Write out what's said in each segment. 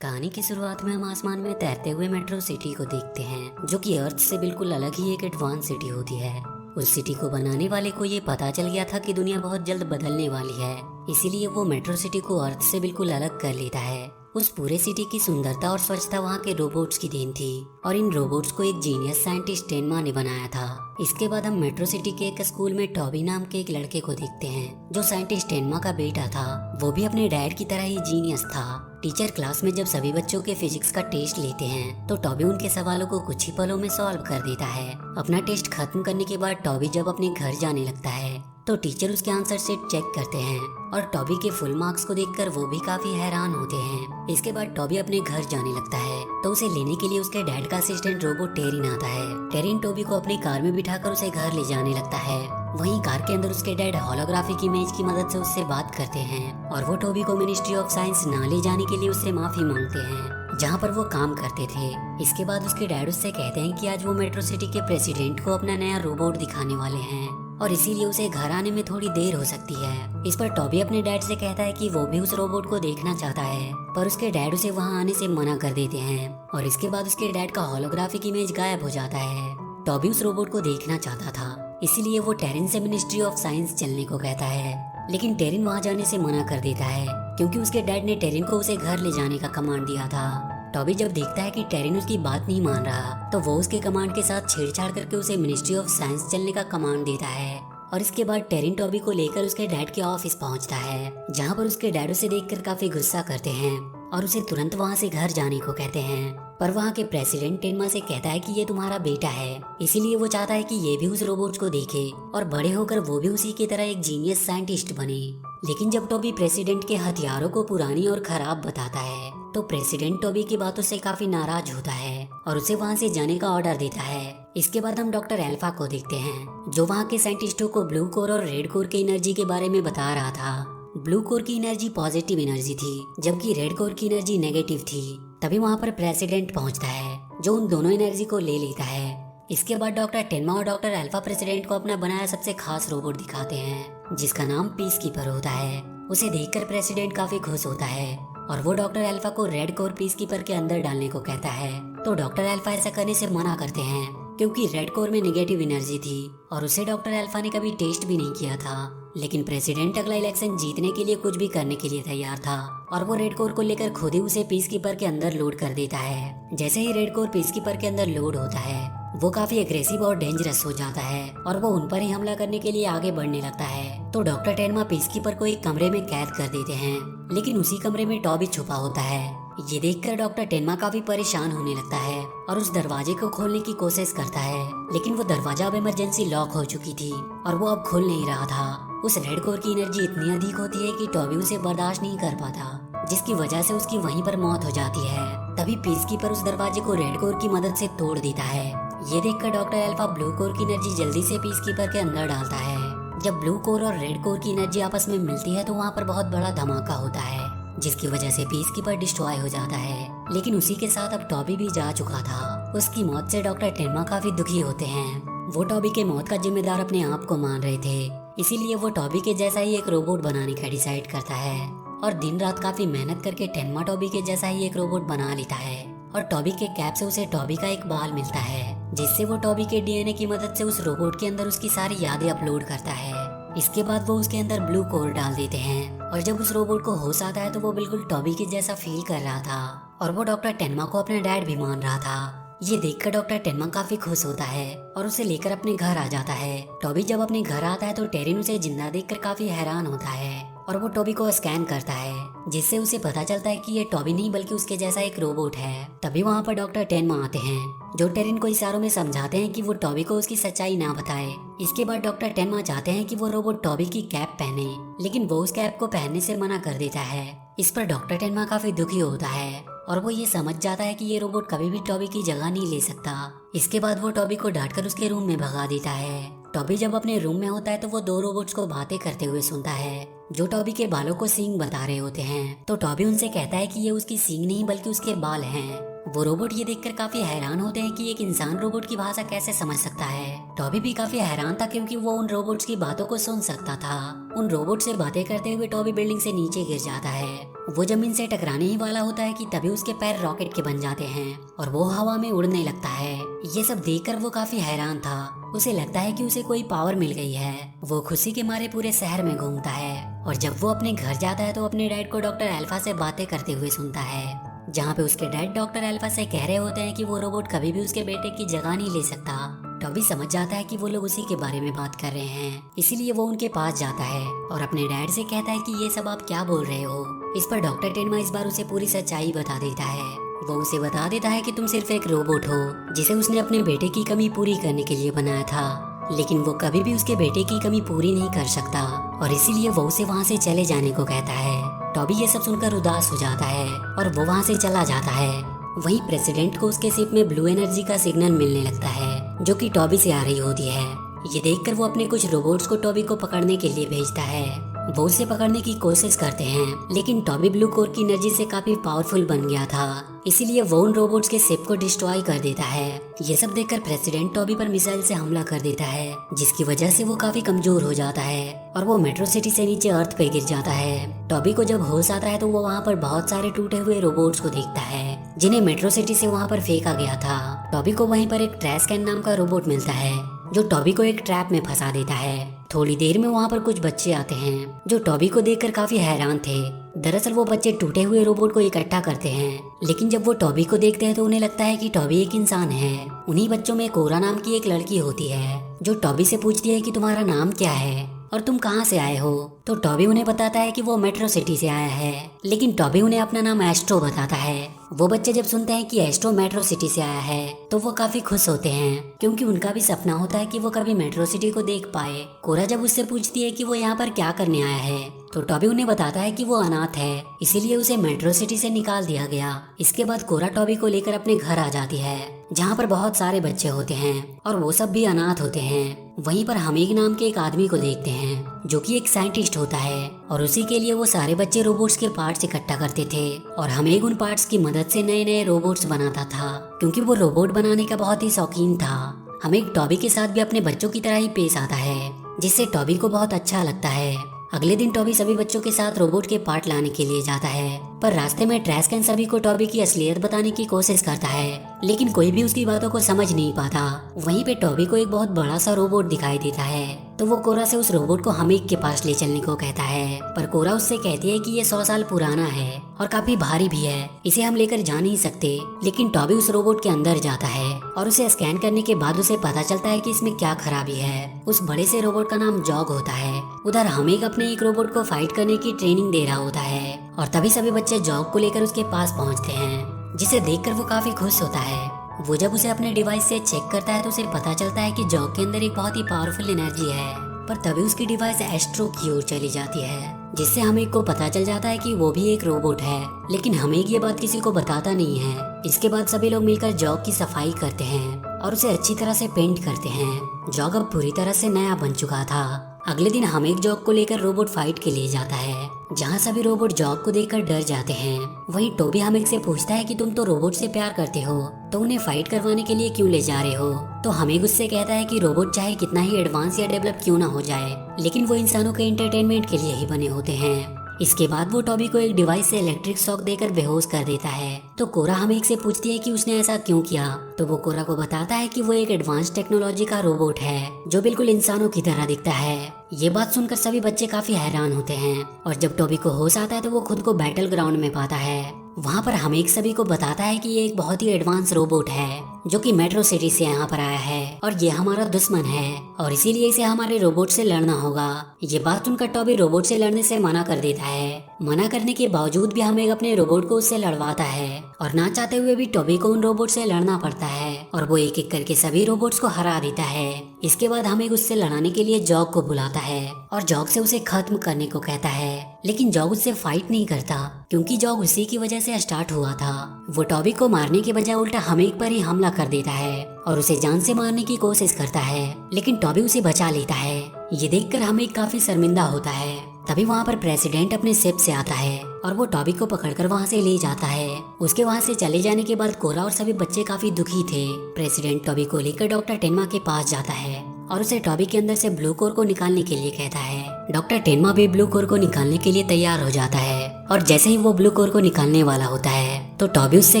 कहानी की शुरुआत में हम आसमान में तैरते हुए मेट्रो सिटी को देखते हैं, जो कि अर्थ से बिल्कुल अलग ही एक एडवांस सिटी होती है। उस सिटी को बनाने वाले को ये पता चल गया था कि दुनिया बहुत जल्द बदलने वाली है, इसीलिए वो मेट्रो सिटी को अर्थ से बिल्कुल अलग कर लेता है। उस पूरे सिटी की सुंदरता और स्वच्छता वहाँ के रोबोट्स की देन थी, और इन रोबोट्स को एक जीनियस साइंटिस्ट टेनमा ने बनाया था। इसके बाद हम मेट्रो सिटी के एक स्कूल में टॉबी नाम के एक लड़के को देखते हैं, जो साइंटिस्ट टेनमा का बेटा था। वो भी अपने डैड की तरह ही जीनियस था। टीचर क्लास में जब सभी बच्चों के फिजिक्स का टेस्ट लेते हैं, तो टॉबी उनके सवालों को कुछ ही पलों में सॉल्व कर देता है। अपना टेस्ट खत्म करने के बाद टॉबी जब अपने घर जाने लगता है, तो टीचर उसके आंसर शीट चेक करते हैं, और टॉबी के फुल मार्क्स को देखकर वो भी काफी हैरान होते हैं। इसके बाद टॉबी अपने घर जाने लगता है, तो उसे लेने के लिए उसके डैड का असिस्टेंट रोबोट टेरिन आता है। टेरिन टॉबी को अपनी कार में बिठाकर उसे घर ले जाने लगता है। वहीं कार के अंदर उसके डैड होलोग्राफिक इमेज की मदद से उससे बात करते हैं, और वो टॉबी को मिनिस्ट्री ऑफ साइंस ना ले जाने के लिए उससे माफी मांगते हैं, जहाँ पर वो काम करते थे। इसके बाद उसके डैड उससे कहते हैं कि आज वो मेट्रो सिटी के प्रेसिडेंट को अपना नया रोबोट दिखाने वाले हैं, और इसीलिए उसे घर आने में थोड़ी देर हो सकती है। इस पर टॉबी अपने डैड से कहता है कि वो भी उस रोबोट को देखना चाहता है, पर उसके डैड उसे वहाँ आने से मना कर देते हैं, और इसके बाद उसके डैड का होलोग्राफिक इमेज गायब हो जाता है। टॉबी उस रोबोट को देखना चाहता था, इसीलिए वो टेरिन से मिनिस्ट्री ऑफ साइंस चलने को कहता है, लेकिन टेरिन वहाँ जाने से मना कर देता है, क्योंकि उसके डैड ने टेरिन को उसे घर ले जाने का कमांड दिया था। टॉबी जब देखता है कि टेरिन उसकी बात नहीं मान रहा, तो वो उसके कमांड के साथ छेड़छाड़ करके उसे मिनिस्ट्री ऑफ साइंस चलने का कमांड देता है। और इसके बाद टेरिन टॉबी को लेकर उसके डैड के ऑफिस पहुंचता है, जहां पर उसके डैड उसे देखकर काफी गुस्सा करते हैं और उसे तुरंत वहां से घर जाने को कहते हैं। पर वहां के प्रेसिडेंट टेनमा से कहता है कि ये तुम्हारा बेटा है, इसीलिए वो चाहता है कि ये भी उस रोबोट को देखे और बड़े होकर वो भी उसी की तरह एक जीनियस साइंटिस्ट बने। लेकिन जब टॉबी प्रेसिडेंट के हथियारों को पुरानी और खराब बताता है, तो प्रेसिडेंट टॉबी की बातों से काफी नाराज होता है और उसे वहां से जाने का ऑर्डर देता है। इसके बाद हम डॉक्टर एल्फा को देखते हैं, जो वहाँ के साइंटिस्टों को ब्लू कोर और रेड कोर की एनर्जी के बारे में बता रहा था। ब्लू कोर की एनर्जी पॉजिटिव एनर्जी थी, जबकि रेड कोर की एनर्जी नेगेटिव थी। तभी वहाँ पर प्रेसिडेंट पहुँचता है, जो उन दोनों एनर्जी को ले लेता है। इसके बाद डॉक्टर टेनमा और डॉक्टर एल्फा प्रेसिडेंट को अपना बनाया सबसे खास रोबोट दिखाते हैं, जिसका नाम पीस कीपर होता है। उसे देखकर प्रेसिडेंट काफी खुश होता है, और वो डॉक्टर एल्फा को रेड कोर पीस कीपर के अंदर डालने को कहता है, तो डॉक्टर एल्फा ऐसा करने से मना करते हैं, क्योंकि रेड कोर में नेगेटिव एनर्जी थी और उसे डॉक्टर एल्फा ने कभी टेस्ट भी नहीं किया था। लेकिन प्रेसिडेंट अगला इलेक्शन जीतने के लिए कुछ भी करने के लिए तैयार था, और वो रेड कोर को लेकर खुद ही उसे पीस कीपर के अंदर लोड कर देता है। जैसे ही रेड कोर पीस कीपर के अंदर लोड होता है, वो काफी एग्रेसिव और डेंजरस हो जाता है, और वो उन पर ही हमला करने के लिए आगे बढ़ने लगता है। तो डॉक्टर टेनमा पीस कीपर को एक कमरे में कैद कर देते हैं, लेकिन उसी कमरे में टॉबी छुपा होता है। ये देखकर डॉक्टर टेनमा काफी परेशान होने लगता है और उस दरवाजे को खोलने की कोशिश करता है, लेकिन वो दरवाजा अब इमरजेंसी लॉक हो चुकी थी और वो अब खुल नहीं रहा था। उस रेड कोर की एनर्जी इतनी अधिक होती है कि टॉबी उसे बर्दाश्त नहीं कर पाता, जिसकी वजह से उसकी वहीं पर मौत हो जाती है। तभी पीस कीपर उस दरवाजे को रेड कोर की मदद से तोड़ देता है। ये देखकर डॉक्टर एल्फा ब्लू कोर की एनर्जी जल्दी से पीस कीपर के अंदर डालता है। जब ब्लू कोर और रेड कोर की एनर्जी आपस में मिलती है, तो वहाँ पर बहुत बड़ा धमाका होता है, जिसकी वजह से पीस कीपर डिस्ट्रॉय हो जाता है। लेकिन उसी के साथ अब टॉबी भी जा चुका था। उसकी मौत से डॉक्टर टेनमा काफी दुखी होते हैं। वो टॉबी के मौत का जिम्मेदार अपने आप को मान रहे थे, इसीलिए वो टॉबी के जैसा ही एक रोबोट बनाने का डिसाइड करता है, और दिन रात काफी मेहनत करके टेनमा टॉबी के जैसा ही एक रोबोट बना लेता है। और टॉबी के कैप से उसे टॉबी का एक बाल मिलता है, जिससे वो टॉबी के डीएनए की मदद से उस रोबोट के अंदर उसकी सारी यादें अपलोड करता है। इसके बाद वो उसके अंदर ब्लू कोर डाल देते हैं, और जब उस रोबोट को होश आता है, तो वो बिल्कुल टॉबी के जैसा फील कर रहा था, और वो डॉक्टर टेनमा को अपना डैड भी मान रहा था। ये देखकर डॉक्टर टेनमा काफी खुश होता है और उसे लेकर अपने घर आ जाता है। टॉबी जब अपने घर आता है, तो टेरिन उसे जिंदा देखकर काफी हैरान होता है, और वो टॉबी को स्कैन करता है, जिससे उसे पता चलता है कि ये टॉबी नहीं बल्कि उसके जैसा एक रोबोट है। तभी वहाँ पर डॉक्टर टेनमा आते हैं, जो टेरिन को इशारों में समझाते हैं कि वो टॉबी को उसकी सच्चाई ना बताए। इसके बाद डॉक्टर टेनमा चाहते हैं कि वो रोबोट टॉबी की कैप पहने, लेकिन वो उस कैप को पहनने से मना कर देता है। इस पर डॉक्टर टेनमा काफी दुखी होता है, और वो ये समझ जाता है कि ये रोबोट कभी भी टॉबी की जगह नहीं ले सकता। इसके बाद वो टॉबी को डांटकर उसके रूम में भगा देता है। टॉबी जब अपने रूम में होता है, तो वो दो रोबोट्स को बातें करते हुए सुनता है, जो टॉबी के बालों को सींग बता रहे होते हैं। तो टॉबी उनसे कहता है कि ये उसकी सींग नहीं बल्कि उसके बाल हैं। वो रोबोट ये देखकर काफी हैरान होते हैं कि एक इंसान रोबोट की भाषा कैसे समझ सकता है। टॉबी भी काफी हैरान था, क्योंकि वो उन रोबोट्स की बातों को सुन सकता था। उन रोबोट से बातें करते हुए टॉबी बिल्डिंग से नीचे गिर जाता है, वो जमीन से टकराने ही वाला होता है कि तभी उसके पैर रॉकेट के बन जाते हैं और वो हवा में उड़ने लगता है। ये सब देखकर वो काफी हैरान था। उसे लगता है कि उसे कोई पावर मिल गई है। वो खुशी के मारे पूरे शहर में घूमता है और जब वो अपने घर जाता है तो अपने डैड को डॉक्टर अल्फा से बातें करते हुए सुनता है, जहाँ पे उसके डैड डॉक्टर अल्फा से कह रहे होते हैं कि वो रोबोट कभी भी उसके बेटे की जगह नहीं ले सकता। टॉबी समझ जाता है कि वो लोग उसी के बारे में बात कर रहे हैं, इसीलिए वो उनके पास जाता है और अपने डैड से कहता है कि ये सब आप क्या बोल रहे हो। इस पर डॉक्टर टेनमा इस बार उसे पूरी सच्चाई बता देता है। वो उसे बता देता है कि तुम सिर्फ एक रोबोट हो जिसे उसने अपने बेटे की कमी पूरी करने के लिए बनाया था, लेकिन वो कभी भी उसके बेटे की कमी पूरी नहीं कर सकता और इसीलिए वो उसे वहाँ से चले जाने को कहता है। टॉबी ये सब सुनकर उदास हो जाता है और वो वहाँ से चला जाता है। वहीं प्रेसिडेंट को उसके शिप में ब्लू एनर्जी का सिग्नल मिलने लगता है जो कि टॉबी से आ रही होती है। ये देखकर वो अपने कुछ रोबोट्स को टॉबी को पकड़ने के लिए भेजता है। वो उसे पकड़ने की कोशिश करते हैं, लेकिन टॉबी ब्लू कोर की एनर्जी से काफी पावरफुल बन गया था, इसीलिए वो उन रोबोट्स के शिप को डिस्ट्रॉय कर देता है। ये सब देखकर प्रेसिडेंट टॉबी पर मिसाइल से हमला कर देता है, जिसकी वजह से वो काफी कमजोर हो जाता है और वो मेट्रो सिटी से नीचे अर्थ पे गिर जाता है। टॉबी को जब होश आता है तो वो वहाँ पर बहुत सारे टूटे हुए रोबोट्स को देखता है जिन्हें मेट्रो सिटी से वहाँ पर फेंका गया था। टॉबी को वहीं पर एक ट्रैश कैन नाम का रोबोट मिलता है जो टॉबी को एक ट्रैप में फंसा देता है। थोड़ी देर में वहाँ पर कुछ बच्चे आते हैं जो टॉबी को देखकर काफी हैरान थे। दरअसल वो बच्चे टूटे हुए रोबोट को इकट्ठा करते हैं, लेकिन जब वो टॉबी को देखते हैं तो उन्हें लगता है कि टॉबी एक इंसान है। उन्हीं बच्चों में कोरा नाम की एक लड़की होती है जो टॉबी से पूछती है कि तुम्हारा नाम क्या है और तुम कहाँ से आए हो। तो टॉबी उन्हें बताता है कि वो मेट्रो सिटी से आया है, लेकिन टॉबी उन्हें अपना नाम एस्ट्रो बताता है। वो बच्चे जब सुनते हैं कि एस्ट्रो मेट्रो सिटी से आया है तो वो काफी खुश होते हैं, क्योंकि उनका भी सपना होता है कि वो कभी मेट्रो सिटी को देख पाए। कोरा जब उससे पूछती है कि वो यहाँ पर क्या करने आया है तो टॉबी उन्हें बताता है कि वो अनाथ है, इसीलिए उसे मेट्रो सिटी से निकाल दिया गया। इसके बाद कोरा टॉबी को लेकर अपने घर आ जाती है, जहाँ पर बहुत सारे बच्चे होते हैं और वो सब भी अनाथ होते हैं। वहीं पर हमीग नाम के एक आदमी को देखते हैं जो कि एक साइंटिस्ट होता है और उसी के लिए वो सारे बच्चे रोबोट्स के पार्ट्स इकट्ठा करते थे और हमीग उन पार्ट्स की मदद से नए नए रोबोट्स बनाता था, क्योंकि वो रोबोट बनाने का बहुत ही शौकीन था। हमीग टॉबी के साथ भी अपने बच्चों की तरह ही पेश आता है, जिससे टॉबी को बहुत अच्छा लगता है। अगले दिन टॉबी सभी बच्चों के साथ रोबोट के पार्ट लाने के लिए जाता है, पर रास्ते में ट्रैश कैन सभी को टॉबी की असलियत बताने की कोशिश करता है, लेकिन कोई भी उसकी बातों को समझ नहीं पाता। वहीं पे टॉबी को एक बहुत बड़ा सा रोबोट दिखाई देता है, तो वो कोरा से उस रोबोट को हमीग के पास ले चलने को कहता है, पर कोरा उससे कहती है कि ये 100 साल पुराना है और काफी भारी भी है, इसे हम लेकर जा नहीं सकते। लेकिन टॉबी उस रोबोट के अंदर जाता है और उसे स्कैन करने के बाद उसे पता चलता है कि इसमें क्या खराबी है। उस बड़े से रोबोट का नाम जॉग होता है। उधर हमीग अपने एक रोबोट को फाइट करने की ट्रेनिंग दे रहा होता है और तभी सभी बच्चे जॉग को लेकर उसके पास पहुंचते हैं, जिसे देखकर वो काफी खुश होता है। वो जब उसे अपने डिवाइस से चेक करता है तो उसे पता चलता है कि जॉग के अंदर एक बहुत ही पावरफुल एनर्जी है, पर तभी उसकी डिवाइस एस्ट्रो की ओर चली जाती है, जिससे हमीग को पता चल जाता है कि वो भी एक रोबोट है। लेकिन हमीग ये बात किसी को बताता नहीं है। इसके बाद सभी लोग मिलकर जॉग की सफाई करते हैं और उसे अच्छी तरह से पेंट करते हैं। जॉग अब पूरी तरह से नया बन चुका था। अगले दिन हमीग जॉग को लेकर रोबोट फाइट के लिए जाता है, जहाँ सभी रोबोट जॉग को देखकर डर जाते हैं। वहीं टॉबी हमीग से पूछता है कि तुम तो रोबोट से प्यार करते हो, तो उन्हें फाइट करवाने के लिए क्यों ले जा रहे हो। तो हमीग उससे कहता है कि रोबोट चाहे कितना ही एडवांस या डेवलप क्यों ना हो जाए, लेकिन वो इंसानों के एंटरटेनमेंट के लिए ही बने होते हैं। इसके बाद वो टॉबी को एक डिवाइस से इलेक्ट्रिक शॉक देकर बेहोश कर देता है। तो कोरा हमीग से पूछती है कि उसने ऐसा क्यों किया, तो वो कोरा को बताता है कि वो एक एडवांस टेक्नोलॉजी का रोबोट है जो बिल्कुल इंसानों की तरह दिखता है। ये बात सुनकर सभी बच्चे काफी हैरान होते हैं और जब टॉबी को होश आता है तो वो खुद को बैटल ग्राउंड में पाता है। वहाँ पर हमीग सभी को बताता है कि ये एक बहुत ही एडवांस रोबोट है जो कि मेट्रो सिटी से यहाँ पर आया है और ये हमारा दुश्मन है और इसीलिए इसे हमारे रोबोट से लड़ना होगा। ये बात सुनकर टॉबी रोबोट से लड़ने से मना कर देता है। मना करने के बावजूद भी हमीग अपने रोबोट को उससे लड़वाता है और ना चाहते हुए भी टॉबी को उन रोबोट से लड़ना पड़ता है और वो एक एक करके सभी रोबोट्स को हरा देता है। इसके बाद हमीग उससे लड़ाने के लिए जॉग को बुलाता है और जॉग से उसे खत्म करने को कहता है, लेकिन जॉग उससे फाइट नहीं करता क्योंकि जॉग उसी की वजह से स्टार्ट हुआ था। वो टॉबी को मारने के बजाय उल्टा हमीग पर ही हमला कर देता है और उसे जान से मारने की कोशिश करता है, लेकिन टॉबी उसे बचा लेता है। ये देखकर हमीग काफी शर्मिंदा होता है। तभी वहाँ पर प्रेसिडेंट अपने शिप से आता है और वो टॉबी को पकड़कर वहाँ से ले जाता है। उसके वहाँ से चले जाने के बाद कोरा और सभी बच्चे काफी दुखी थे। प्रेसिडेंट टॉबी को लेकर डॉक्टर टेनमा के पास जाता है और उसे टॉबी के अंदर से ब्लू कोर को निकालने के लिए कहता है। डॉक्टर टेनमा भी ब्लू कोर को निकालने के लिए तैयार हो जाता है। और जैसे ही वो ब्लू कोर को निकालने वाला होता है तो टॉबी उससे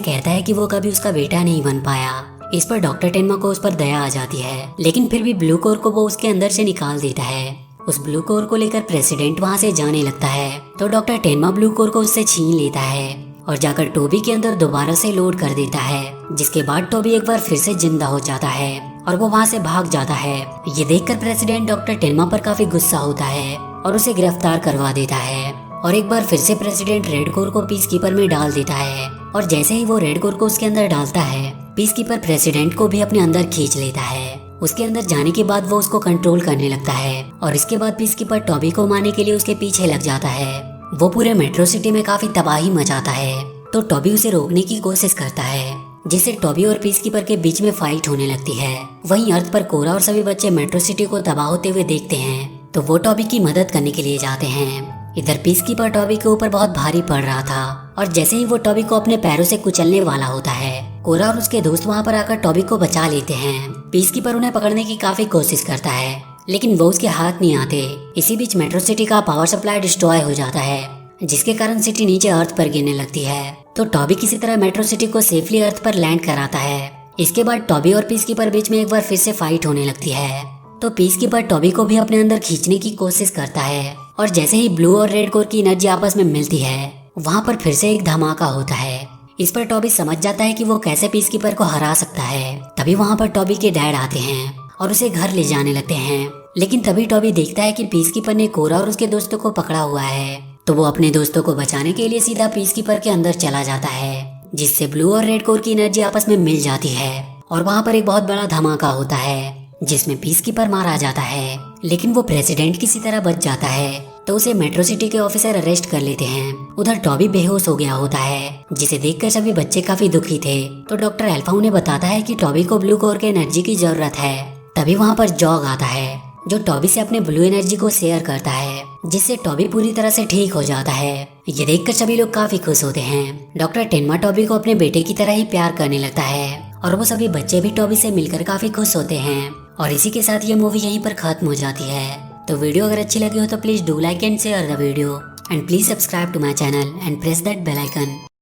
कहता है कि वो कभी उसका बेटा नहीं बन पाया। इस पर डॉक्टर टेनमा को उस पर दया आ जाती है, लेकिन फिर भी ब्लू कोर को वो उसके अंदर से निकाल देता है। उस ब्लू कोर को लेकर प्रेसिडेंट वहाँ से जाने लगता है तो डॉक्टर टेनमा ब्लू कोर को उससे छीन लेता है और जाकर टोबी के अंदर दोबारा से लोड कर देता है, जिसके बाद टोबी एक बार फिर से जिंदा हो जाता है और वो वहाँ से भाग जाता है। ये देखकर प्रेसिडेंट डॉक्टर टेनमा पर काफी गुस्सा होता है और उसे गिरफ्तार करवा देता है और एक बार फिर से प्रेसिडेंट रेड कोर को पीस कीपर में डाल देता है और जैसे ही वो रेड कोर को उसके अंदर डालता है पीस कीपर प्रेसिडेंट को भी अपने अंदर खींच लेता है। उसके अंदर जाने के बाद वो उसको कंट्रोल करने लगता है और इसके बाद पीस कीपर टॉबी को मारने के लिए उसके पीछे लग जाता है। वो पूरे मेट्रो सिटी में काफी तबाही मचाता है तो टॉबी उसे रोकने की कोशिश करता है, जिससे टॉबी और पीस कीपर के बीच में फाइट होने लगती है। वहीं अर्थ पर कोरा और सभी बच्चे मेट्रो सिटी को तबाह होते हुए देखते हैं तो वो टॉबी की मदद करने के लिए जाते हैं। इधर पीस कीपर टॉबी के ऊपर बहुत भारी पड़ रहा था और जैसे ही वो टॉबी को अपने पैरों से कुचलने वाला होता है कोरा और उसके दोस्त वहाँ पर आकर टॉबी को बचा लेते हैं। पीस कीपर उन्हें पकड़ने की काफी कोशिश करता है लेकिन वो उसके हाथ नहीं आते। इसी बीच मेट्रो सिटी का पावर सप्लाई डिस्ट्रॉय हो जाता है, जिसके कारण सिटी नीचे अर्थ पर गिरने लगती है। तो टॉबी किसी तरह मेट्रो सिटी को सेफली अर्थ पर लैंड कराता है। इसके बाद टॉबी और पीस कीपर बीच में एक बार फिर से फाइट होने लगती है तो पीस कीपर टॉबी को भी अपने अंदर खींचने की कोशिश करता है और जैसे ही ब्लू और रेड कोर की एनर्जी आपस में मिलती है वहाँ पर फिर से एक धमाका होता है। इस पर टॉबी समझ जाता है कि वो कैसे पीस कीपर को हरा सकता है। तभी वहाँ पर टॉबी के डैड आते हैं और उसे घर ले जाने लगते हैं, लेकिन तभी टॉबी देखता है कि पीस कीपर ने कोरा और उसके दोस्तों को पकड़ा हुआ है तो वो अपने दोस्तों को बचाने के लिए सीधा पीस कीपर के अंदर चला जाता है, जिससे ब्लू और रेड कोर की एनर्जी आपस में मिल जाती है और वहाँ पर एक बहुत बड़ा धमाका होता है जिसमें पीस कीपर मारा जाता है। लेकिन वो प्रेसिडेंट किसी तरह बच जाता है तो उसे मेट्रो सिटी के ऑफिसर अरेस्ट कर लेते हैं। उधर टॉबी बेहोश हो गया होता है, जिसे देखकर सभी बच्चे काफी दुखी थे। तो डॉक्टर अल्फा उन्हें बताता है कि टॉबी को ब्लू कोर के एनर्जी की जरूरत है। तभी वहाँ पर जॉग आता है जो टॉबी से अपने ब्लू एनर्जी को शेयर करता है, जिससे टॉबी पूरी तरह से ठीक हो जाता है। ये देखकर सभी लोग काफी खुश होते हैं। डॉक्टर टेनमा टॉबी को अपने बेटे की तरह ही प्यार करने लगता है और वो सभी बच्चे भी टॉबी से मिलकर काफी खुश होते हैं। और इसी के साथ ये मूवी यहीं पर खत्म हो जाती है। तो वीडियो अगर अच्छी लगी हो तो please do like and share the video and please subscribe to my channel and press that bell icon.